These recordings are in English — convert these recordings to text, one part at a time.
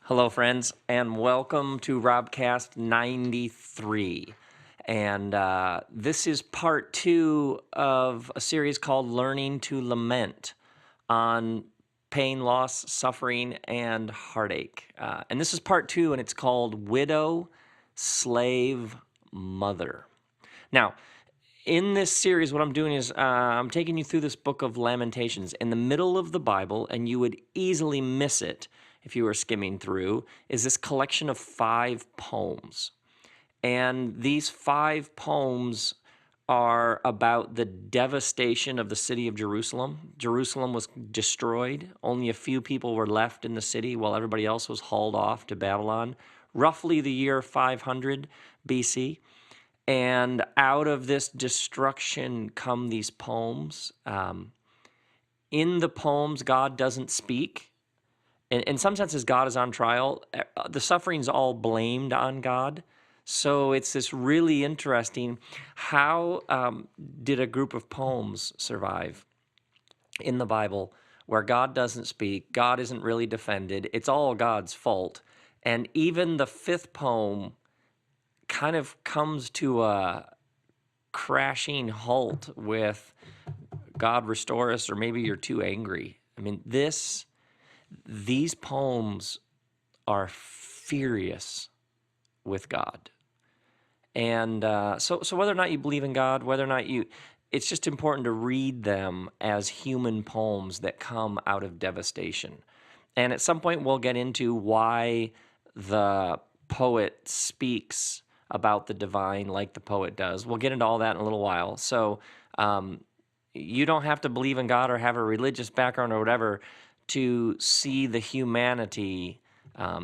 Hello, friends, and welcome to RobCast 93. And this is part 2 of a series called Learning to Lament on pain, loss, suffering, and heartache. And this is part 2, and it's called Widow, Slave, Mother. Now, in this series, what I'm doing is I'm taking you through this book of Lamentations in the middle of the Bible, and you would easily miss it if you were skimming through, is this collection of 5 poems. And these 5 poems are about the devastation of the city of Jerusalem. Jerusalem was destroyed. Only a few people were left in the city while everybody else was hauled off to Babylon, roughly the year 500 BC. And out of this destruction come these poems. In the poems, God doesn't speak. In some senses, God is on trial. The suffering's all blamed on God. So it's this really interesting, how did a group of poems survive in the Bible where God doesn't speak, God isn't really defended, it's all God's fault. And even the 5th poem kind of comes to a crashing halt with God restore us, or maybe you're too angry. I mean, these poems are furious with God. And so whether or not you believe in God, whether or not it's just important to read them as human poems that come out of devastation. And at some point, we'll get into why the poet speaks about the divine like the poet does. We'll get into all that in a little while. So you don't have to believe in God or have a religious background or whatever to see the humanity.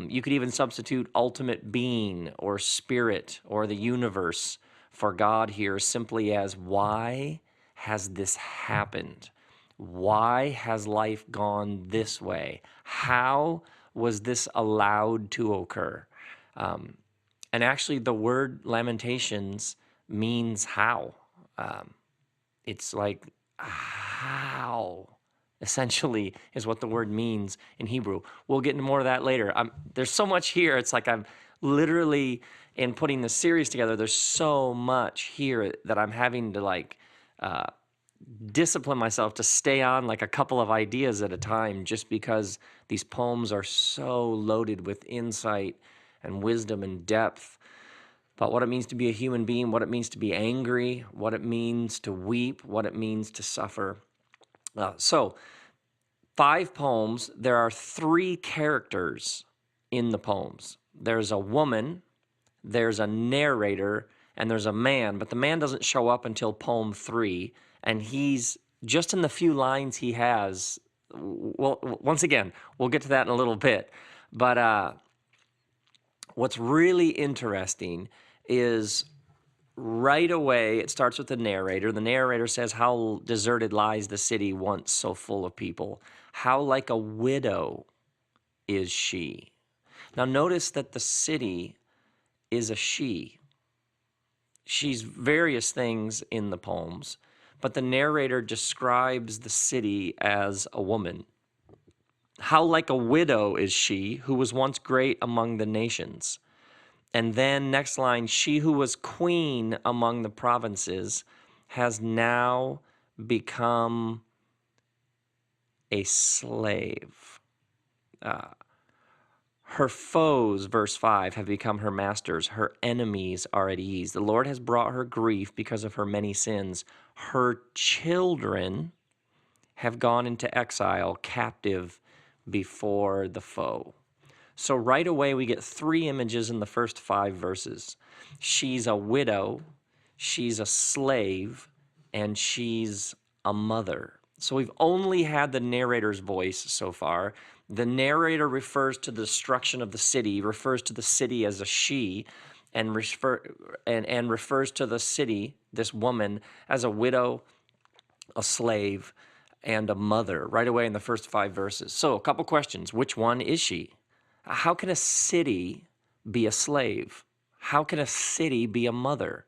You could even substitute ultimate being or spirit or the universe for God here simply as, why has this happened? Why has life gone this way? How was this allowed to occur? And actually, the word Lamentations means how. It's like, how, essentially, is what the word means in Hebrew. We'll get into more of that later. There's so much here. It's like I'm literally, in putting this series together, there's so much here that I'm having to discipline myself to stay on like a couple of ideas at a time, just because these poems are so loaded with insight and wisdom and depth about what it means to be a human being, what it means to be angry, what it means to weep, what it means to suffer. So 5 poems, there are 3 characters in the poems. There's a woman, there's a narrator, and there's a man, but the man doesn't show up until poem 3, and he's just in the few lines he has. Well, once again, we'll get to that in a little bit, but what's really interesting is right away, it starts with the narrator. The narrator says, how deserted lies the city once so full of people. How like a widow is she. Now notice that the city is a she. She's various things in the poems, but the narrator describes the city as a woman. How like a widow is she, who was once great among the nations. And then next line, she who was queen among the provinces has now become a slave. Her foes, verse 5, have become her masters. Her enemies are at ease. The Lord has brought her grief because of her many sins. Her children have gone into exile, captive before the foe. So right away, we get 3 images in the first 5 verses. She's a widow, she's a slave, and she's a mother. So we've only had the narrator's voice so far. The narrator refers to the destruction of the city, refers to the city as a she, and refers to the city, this woman, as a widow, a slave, and a mother, right away in the first 5 verses. So a couple questions. Which one is she? How can a city be a slave? How can a city be a mother?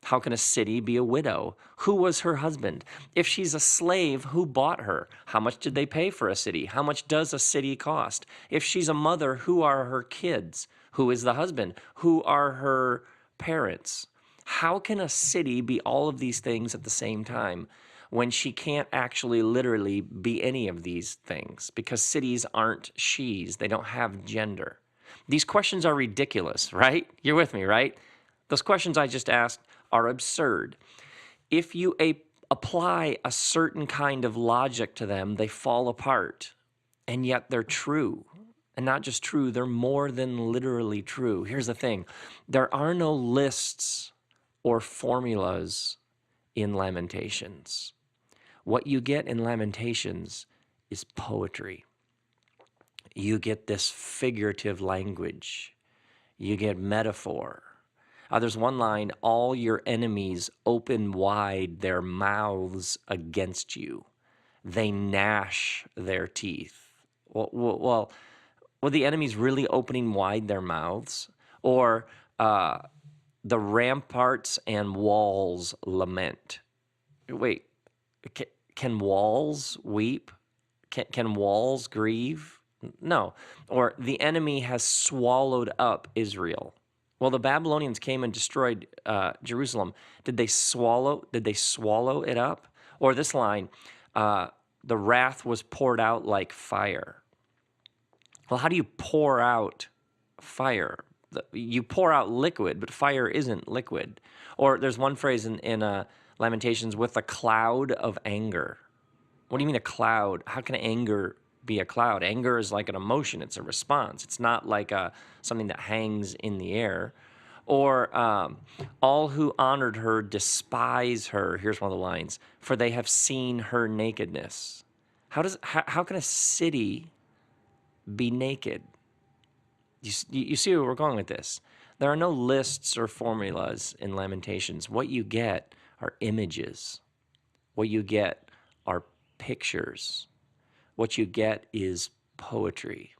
How can a city be a widow? Who was her husband? If she's a slave, who bought her? How much did they pay for a city? How much does a city cost? If she's a mother, who are her kids? Who is the husband? Who are her parents? How can a city be all of these things at the same time when she can't actually literally be any of these things? Because cities aren't she's, they don't have gender. These questions are ridiculous, right? You're with me, right? Those questions I just asked are absurd. If you apply a certain kind of logic to them, they fall apart, and yet they're true. And not just true, they're more than literally true. Here's the thing. There are no lists or formulas in Lamentations. What you get in Lamentations is poetry. You get this figurative language. You get metaphor. There's one line, all your enemies open wide their mouths against you. They gnash their teeth. Well, were the enemies really opening wide their mouths? Or the ramparts and walls lament? Wait, can walls weep? Can walls grieve? No. Or the enemy has swallowed up Israel. Well, the Babylonians came and destroyed Jerusalem. Did they swallow it up? Or this line, the wrath was poured out like fire. Well, how do you pour out fire? You pour out liquid, but fire isn't liquid. Or there's one phrase in Lamentations, with a cloud of anger. What do you mean a cloud? How can anger be a cloud? Anger is like an emotion. It's a response. It's not like something that hangs in the air. Or all who honored her despise her. Here's one of the lines. For they have seen her nakedness. How can a city be naked? You see where we're going with this. There are no lists or formulas in Lamentations. What you get are images. What you get are pictures. What you get is poetry.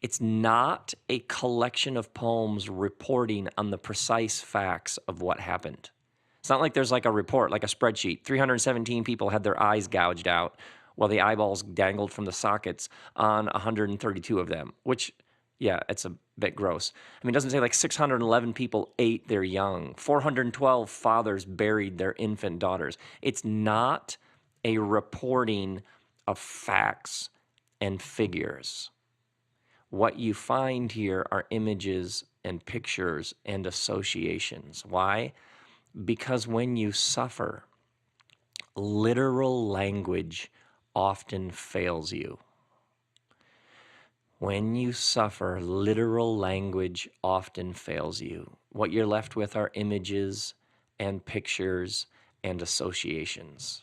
It's not a collection of poems reporting on the precise facts of what happened. It's not like there's like a report, like a spreadsheet. 317 people had their eyes gouged out while the eyeballs dangled from the sockets on 132 of them, which, yeah, it's a bit gross. I mean, it doesn't say like 611 people ate their young. 412 fathers buried their infant daughters. It's not a reporting of facts and figures. What you find here are images and pictures and associations. Why? Because when you suffer, literal language often fails you. When you suffer, literal language often fails you. What you're left with are images and pictures and associations.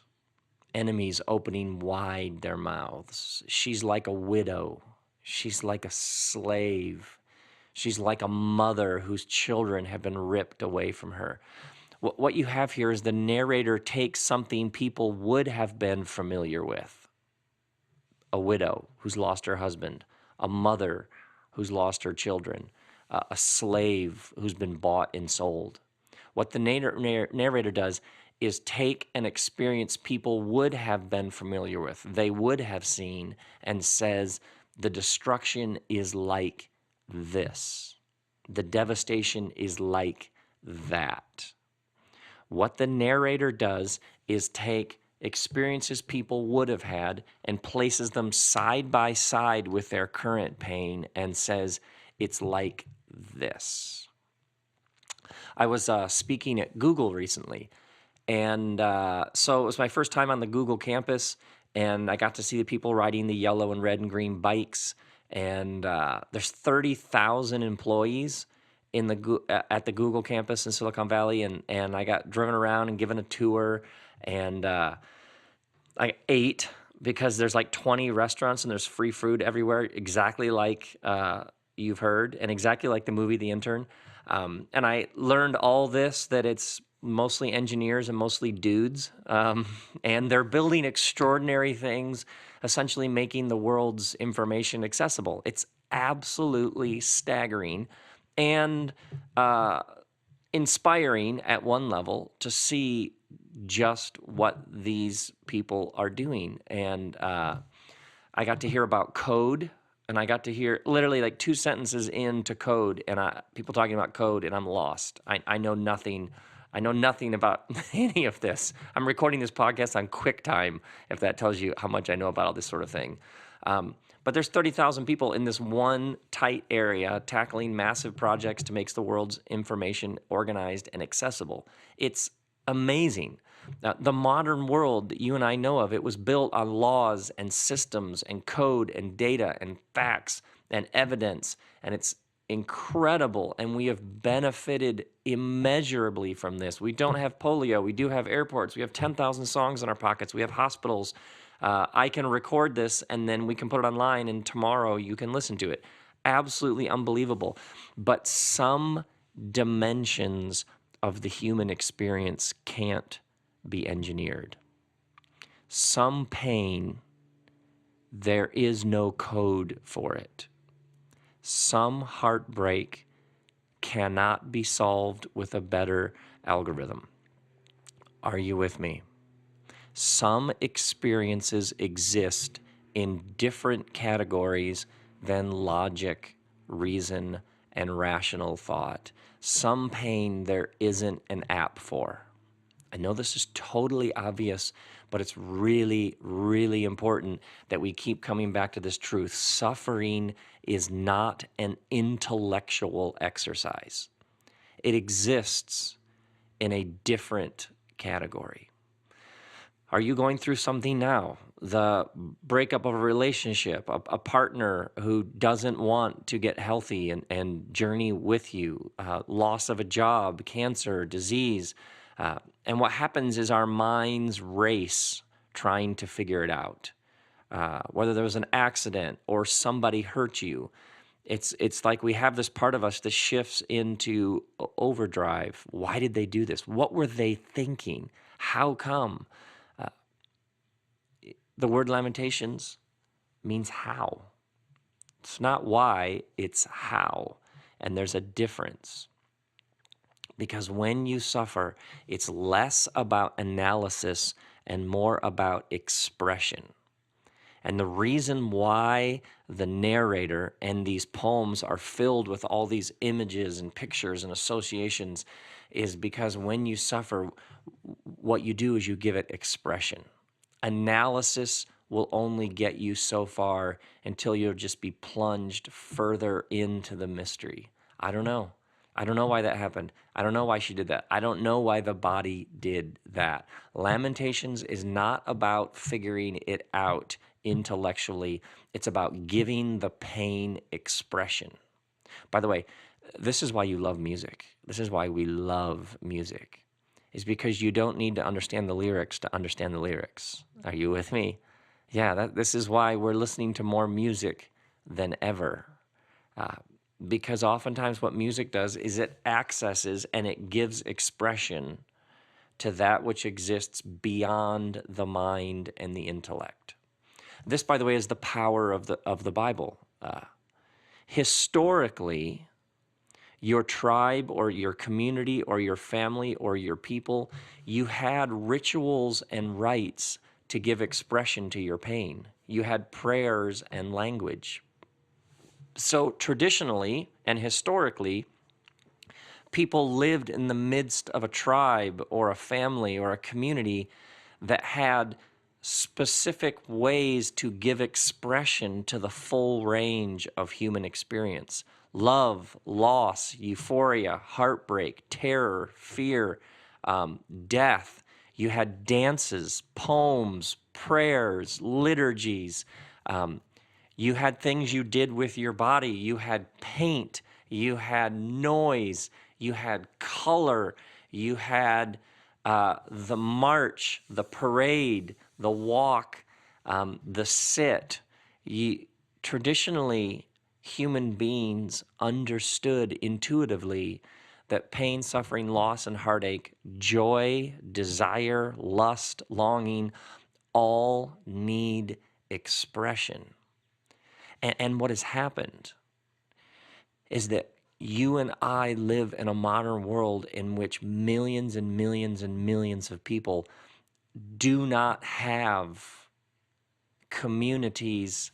Enemies opening wide their mouths. She's like a widow. She's like a slave. She's like a mother whose children have been ripped away from her. What you have here is the narrator takes something people would have been familiar with. A widow who's lost her husband, a mother who's lost her children, a slave who's been bought and sold. What the narrator does is take an experience people would have been familiar with, they would have seen, and says, the destruction is like this. The devastation is like that. What the narrator does is take experiences people would have had and places them side by side with their current pain and says, it's like this. I was speaking at Google recently, and so it was my first time on the Google campus, and I got to see the people riding the yellow and red and green bikes, and there's 30,000 employees at the Google campus in Silicon Valley, and I got driven around and given a tour, and I ate because there's like 20 restaurants and there's free food everywhere, exactly like you've heard, and exactly like the movie The Intern. And I learned all this, that it's mostly engineers and mostly dudes, and they're building extraordinary things, essentially making the world's information accessible. It's absolutely staggering. And inspiring at one level to see just what these people are doing. And I got to hear about code, and I got to hear literally like 2 sentences into code, and people talking about code, and I'm lost. I know nothing. I know nothing about any of this. I'm recording this podcast on QuickTime, if that tells you how much I know about all this sort of thing. But there's 30,000 people in this one tight area tackling massive projects to make the world's information organized and accessible. It's amazing. The modern world that you and I know of, it was built on laws and systems and code and data and facts and evidence, and it's incredible, and we have benefited immeasurably from this. We don't have polio. We do have airports. We have 10,000 songs in our pockets. We have hospitals. I can record this, and then we can put it online, and tomorrow you can listen to it. Absolutely unbelievable. But some dimensions of the human experience can't be engineered. Some pain, there is no code for it. Some heartbreak cannot be solved with a better algorithm. Are you with me? Some experiences exist in different categories than logic, reason, and rational thought. Some pain there isn't an app for. I know this is totally obvious, but it's really, really important that we keep coming back to this truth. Suffering is not an intellectual exercise. It exists in a different category. Are you going through something now? The breakup of a relationship, a partner who doesn't want to get healthy and journey with you, loss of a job, cancer, disease. And what happens is our minds race trying to figure it out. Whether there was an accident or somebody hurt you, it's like we have this part of us that shifts into overdrive. Why did they do this? What were they thinking? How come? The word Lamentations means how. It's not why, it's how. And there's a difference. Because when you suffer, it's less about analysis and more about expression. And the reason why the narrator and these poems are filled with all these images and pictures and associations is because when you suffer, what you do is you give it expression. Analysis will only get you so far until you'll just be plunged further into the mystery. I don't know. I don't know why that happened. I don't know why she did that. I don't know why the body did that. Lamentations is not about figuring it out intellectually. It's about giving the pain expression. By the way, this is why you love music. This is why we love music. Is because you don't need to understand the lyrics to understand the lyrics. Are you with me? Yeah, this is why we're listening to more music than ever. Because oftentimes what music does is it accesses and it gives expression to that which exists beyond the mind and the intellect. This, by the way, is the power of the Bible. Historically, your tribe or your community or your family or your people, you had rituals and rites to give expression to your pain. You had prayers and language. So traditionally and historically, people lived in the midst of a tribe or a family or a community that had specific ways to give expression to the full range of human experience. Love, loss, euphoria, heartbreak, terror, fear, death. You had dances, poems, prayers, liturgies. You had things you did with your body. You had paint. You had noise. You had color. You had the march, the parade, the walk, the sit. Traditionally, human beings understood intuitively that pain, suffering, loss, and heartache, joy, desire, lust, longing, all need expression. And what has happened is that you and I live in a modern world in which millions and millions and millions of people do not have communities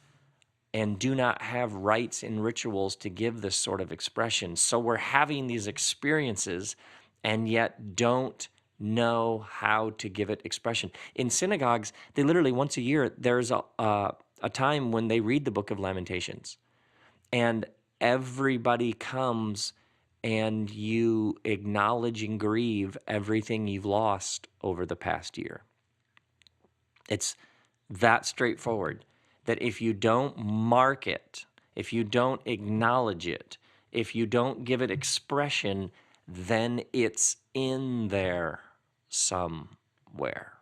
and do not have rites and rituals to give this sort of expression. So we're having these experiences and yet don't know how to give it expression. In synagogues, they literally once a year, there's a time when they read the book of Lamentations, and everybody comes and you acknowledge and grieve everything you've lost over the past year. It's that straightforward, that if you don't mark it, if you don't acknowledge it, if you don't give it expression, then it's in there somewhere.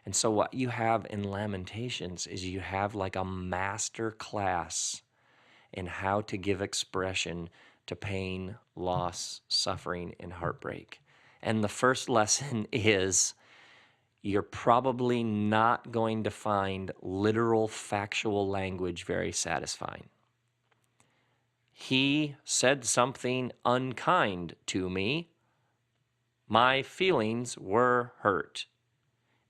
And so what you have in Lamentations is you have like a master class in how to give expression to pain, loss, suffering, and heartbreak. And the first lesson is you're probably not going to find literal, factual language very satisfying. He said something unkind to me. My feelings were hurt.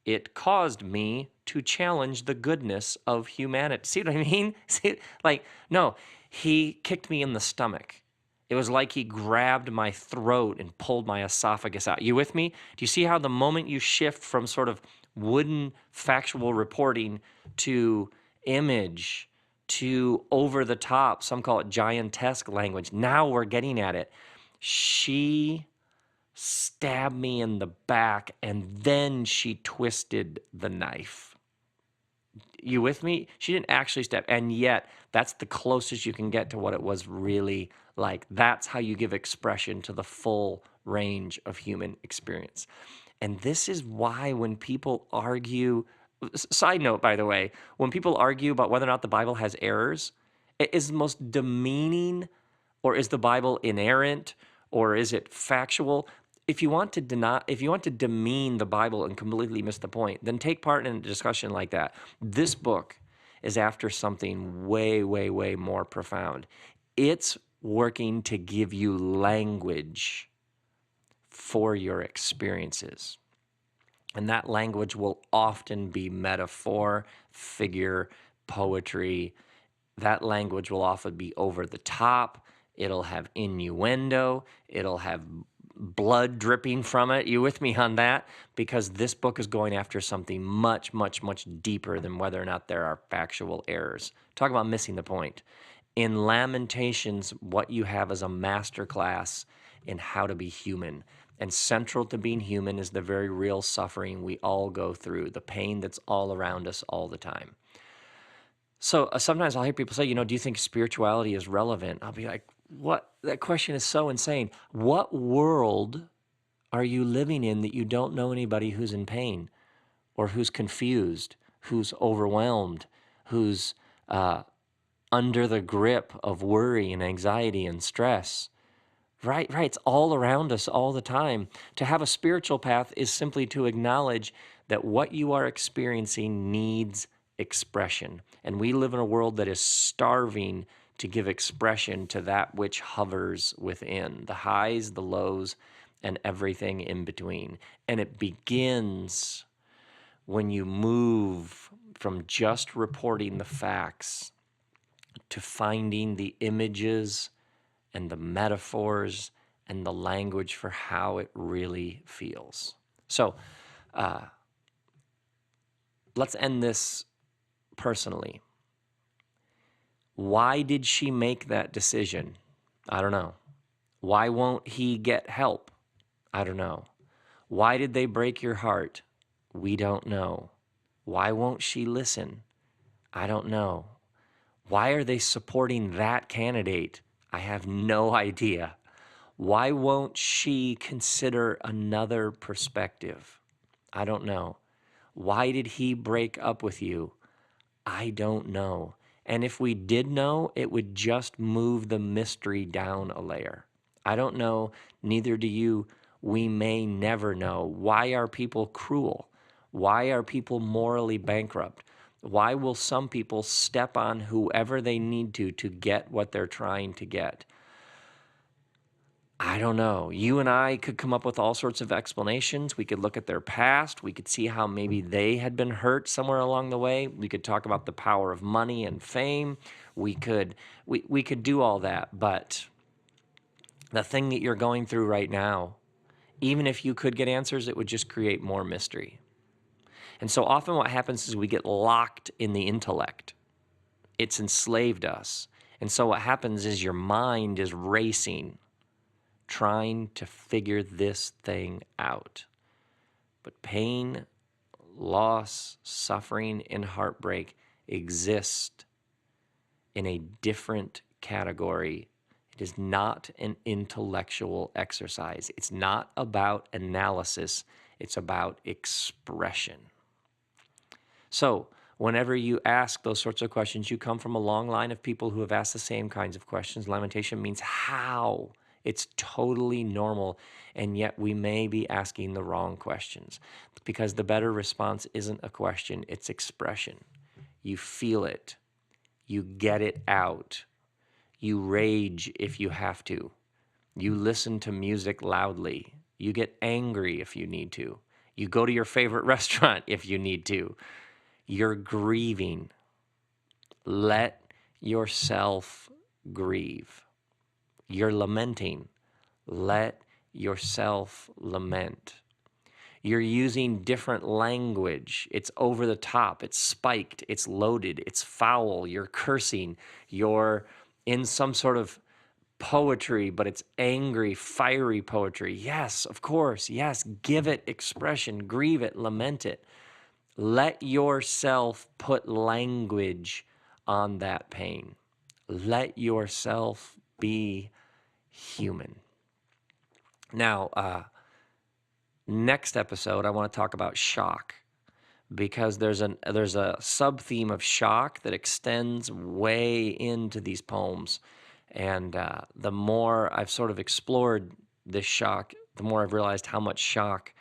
It caused me to challenge the goodness of humanity. See what I mean? See, like, no, he kicked me in the stomach. It was like he grabbed my throat and pulled my esophagus out. You with me? Do you see how the moment you shift from sort of wooden factual reporting to image to over the top, some call it giantesque language, now we're getting at it. She stabbed me in the back and then she twisted the knife. You with me? She didn't actually stab, and yet that's the closest you can get to what it was really like. That's how you give expression to the full range of human experience. And this is why when people argue, side note, by the way, when people argue about whether or not the Bible has errors, it is the most demeaning, or is the Bible inerrant, or is it factual? If you want to demean the Bible and completely miss the point, then take part in a discussion like that. This book is after something way, way, way more profound. It's working to give you language for your experiences. And that language will often be metaphor, figure, poetry. That language will often be over the top. It'll have innuendo. It'll have blood dripping from it. You with me on that? Because this book is going after something much, much, much deeper than whether or not there are factual errors. Talk about missing the point. In Lamentations, what you have is a masterclass in how to be human. And central to being human is the very real suffering we all go through, the pain that's all around us all the time. So sometimes I'll hear people say, do you think spirituality is relevant? I'll be like, what? That question is so insane. What world are you living in that you don't know anybody who's in pain or who's confused, who's overwhelmed, who's under the grip of worry and anxiety and stress? Right. It's all around us all the time. To have a spiritual path is simply to acknowledge that what you are experiencing needs expression. And we live in a world that is starving to give expression to that which hovers within, the highs, the lows, and everything in between. And it begins when you move from just reporting the facts to finding the images and the metaphors and the language for how it really feels. So let's end this personally. Why did she make that decision? I don't know. Why won't he get help? I don't know. Why did they break your heart? We don't know. Why won't she listen? I don't know. Why are they supporting that candidate? I have no idea. Why won't she consider another perspective? I don't know. Why did he break up with you? I don't know. And if we did know, it would just move the mystery down a layer. I don't know, neither do you. We may never know. Why are people cruel? Why are people morally bankrupt? Why will some people step on whoever they need to get what they're trying to get? I don't know. You and I could come up with all sorts of explanations. We could look at their past. We could see how maybe they had been hurt somewhere along the way. We could talk about the power of money and fame. We could do all that. But the thing that you're going through right now, even if you could get answers, it would just create more mystery. And so often what happens is we get locked in the intellect. It's enslaved us. And so what happens is your mind is racing, trying to figure this thing out. But pain, loss, suffering, and heartbreak exist in a different category. It is not an intellectual exercise. It's not about analysis. It's about expression. So whenever you ask those sorts of questions, you come from a long line of people who have asked the same kinds of questions. Lamentation means how. It's totally normal, and yet we may be asking the wrong questions because the better response isn't a question, it's expression. You feel it. You get it out. You rage if you have to. You listen to music loudly. You get angry if you need to. You go to your favorite restaurant if you need to. You're grieving. Let yourself grieve. You're lamenting. Let yourself lament. You're using different language. It's over the top. It's spiked. It's loaded. It's foul. You're cursing. You're in some sort of poetry, but it's angry, fiery poetry. Yes, of course. Yes, give it expression. Grieve it. Lament it. Let yourself put language on that pain. Let yourself be human. Now, next episode, I want to talk about shock because there's a sub-theme of shock that extends way into these poems. And the more I've sort of explored this shock, the more I've realized how much shock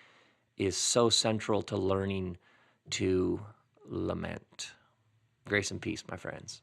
is so central to learning to lament. Grace and peace, my friends.